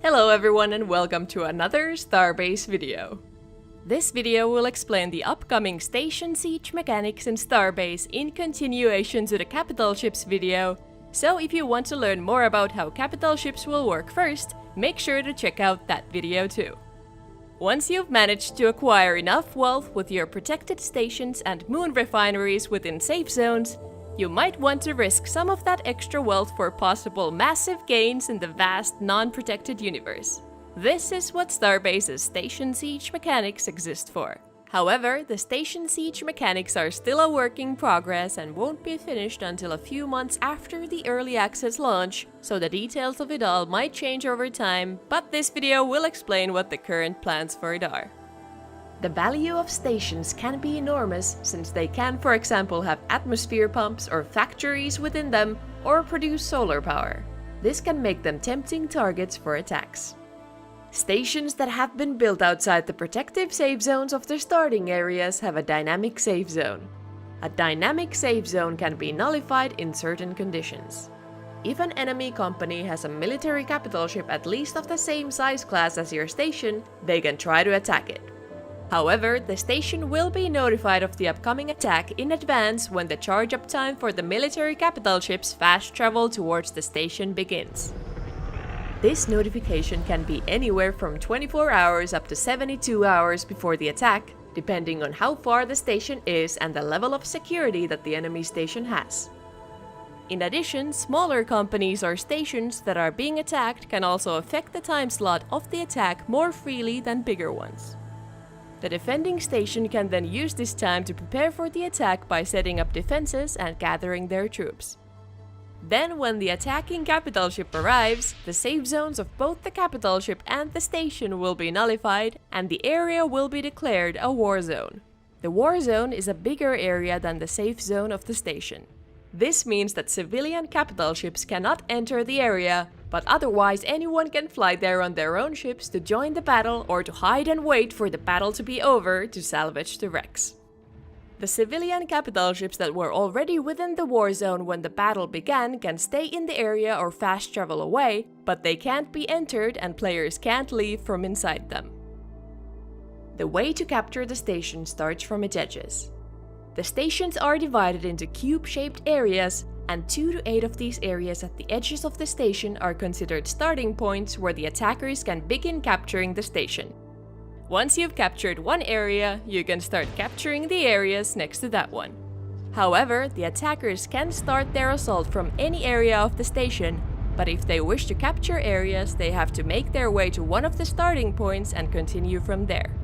Hello everyone and welcome to another Starbase video. This video will explain the upcoming station siege mechanics in Starbase in continuation to the capital ships video, so if you want to learn more about how capital ships will work first, make sure to check out that video too. Once you've managed to acquire enough wealth with your protected stations and moon refineries within safe zones, you might want to risk some of that extra wealth for possible massive gains in the vast, non-protected universe. This is what Starbase's station siege mechanics exist for. However, the station siege mechanics are still a work in progress and won't be finished until a few months after the early access launch, so the details of it all might change over time, but this video will explain what the current plans for it are. The value of stations can be enormous, since they can, for example, have atmosphere pumps or factories within them, or produce solar power. This can make them tempting targets for attacks. Stations that have been built outside the protective safe zones of their starting areas have a dynamic safe zone. A dynamic safe zone can be nullified in certain conditions. If an enemy company has a military capital ship at least of the same size class as your station, they can try to attack it. However, the station will be notified of the upcoming attack in advance when the charge-up time for the military capital ship's fast travel towards the station begins. This notification can be anywhere from 24 hours up to 72 hours before the attack, depending on how far the station is and the level of security that the enemy station has. In addition, smaller companies or stations that are being attacked can also affect the time slot of the attack more freely than bigger ones. The defending station can then use this time to prepare for the attack by setting up defenses and gathering their troops. Then, when the attacking capital ship arrives, the safe zones of both the capital ship and the station will be nullified, and the area will be declared a war zone. The war zone is a bigger area than the safe zone of the station. This means that civilian capital ships cannot enter the area, but otherwise anyone can fly there on their own ships to join the battle or to hide and wait for the battle to be over to salvage the wrecks. The civilian capital ships that were already within the war zone when the battle began can stay in the area or fast travel away, but they can't be entered and players can't leave from inside them. The way to capture the station starts from its edges. The stations are divided into cube-shaped areas, and 2 to 8 of these areas at the edges of the station are considered starting points where the attackers can begin capturing the station. Once you've captured one area, you can start capturing the areas next to that one. However, the attackers can start their assault from any area of the station, but if they wish to capture areas, they have to make their way to one of the starting points and continue from there.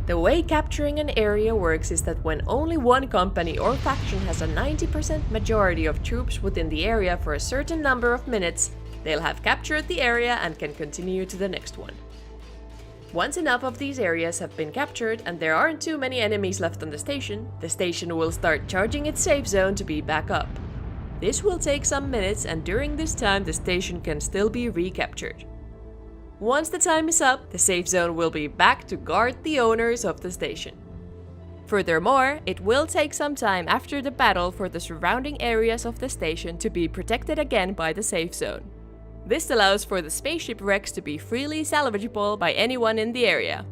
The way capturing an area works is that when only one company or faction has a 90% majority of troops within the area for a certain number of minutes, they'll have captured the area and can continue to the next one. Once enough of these areas have been captured and there aren't too many enemies left on the station will start charging its safe zone to be back up. This will take some minutes, and during this time the station can still be recaptured. Once the time is up, the safe zone will be back to guard the owners of the station. Furthermore, it will take some time after the battle for the surrounding areas of the station to be protected again by the safe zone. This allows for the spaceship wrecks to be freely salvageable by anyone in the area.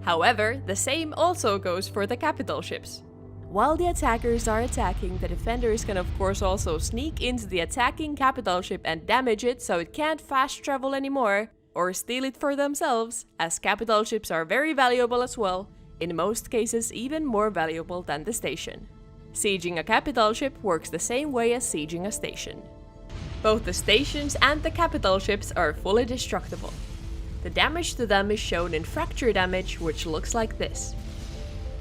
However, the same also goes for the capital ships. While the attackers are attacking, the defenders can of course also sneak into the attacking capital ship and damage it so it can't fast travel anymore, or steal it for themselves, as capital ships are very valuable as well, in most cases even more valuable than the station. Sieging a capital ship works the same way as sieging a station. Both the stations and the capital ships are fully destructible. The damage to them is shown in fracture damage, which looks like this.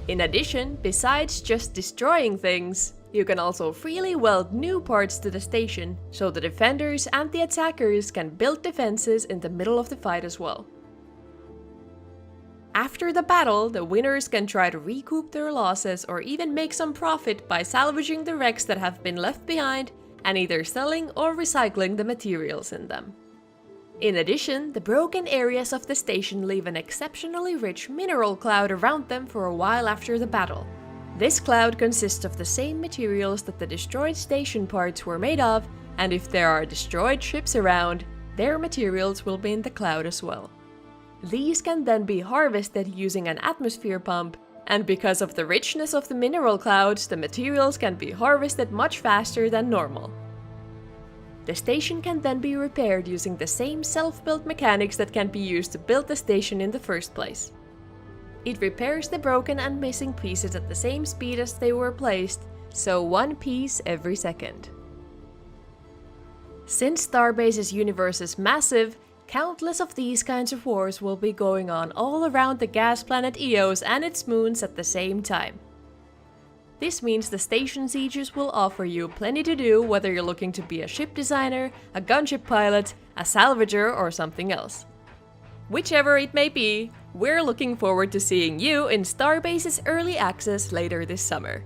In addition, besides just destroying things, you can also freely weld new parts to the station, so the defenders and the attackers can build defenses in the middle of the fight as well. After the battle, the winners can try to recoup their losses or even make some profit by salvaging the wrecks that have been left behind and either selling or recycling the materials in them. In addition, the broken areas of the station leave an exceptionally rich mineral cloud around them for a while after the battle. This cloud consists of the same materials that the destroyed station parts were made of, and if there are destroyed ships around, their materials will be in the cloud as well. These can then be harvested using an atmosphere pump, and because of the richness of the mineral clouds, the materials can be harvested much faster than normal. The station can then be repaired using the same self-built mechanics that can be used to build the station in the first place. It repairs the broken and missing pieces at the same speed as they were placed, so one piece every second. Since Starbase's universe is massive, countless of these kinds of wars will be going on all around the gas planet Eos and its moons at the same time. This means the station sieges will offer you plenty to do whether you're looking to be a ship designer, a gunship pilot, a salvager, or something else. Whichever it may be, we're looking forward to seeing you in Starbase's early access later this summer.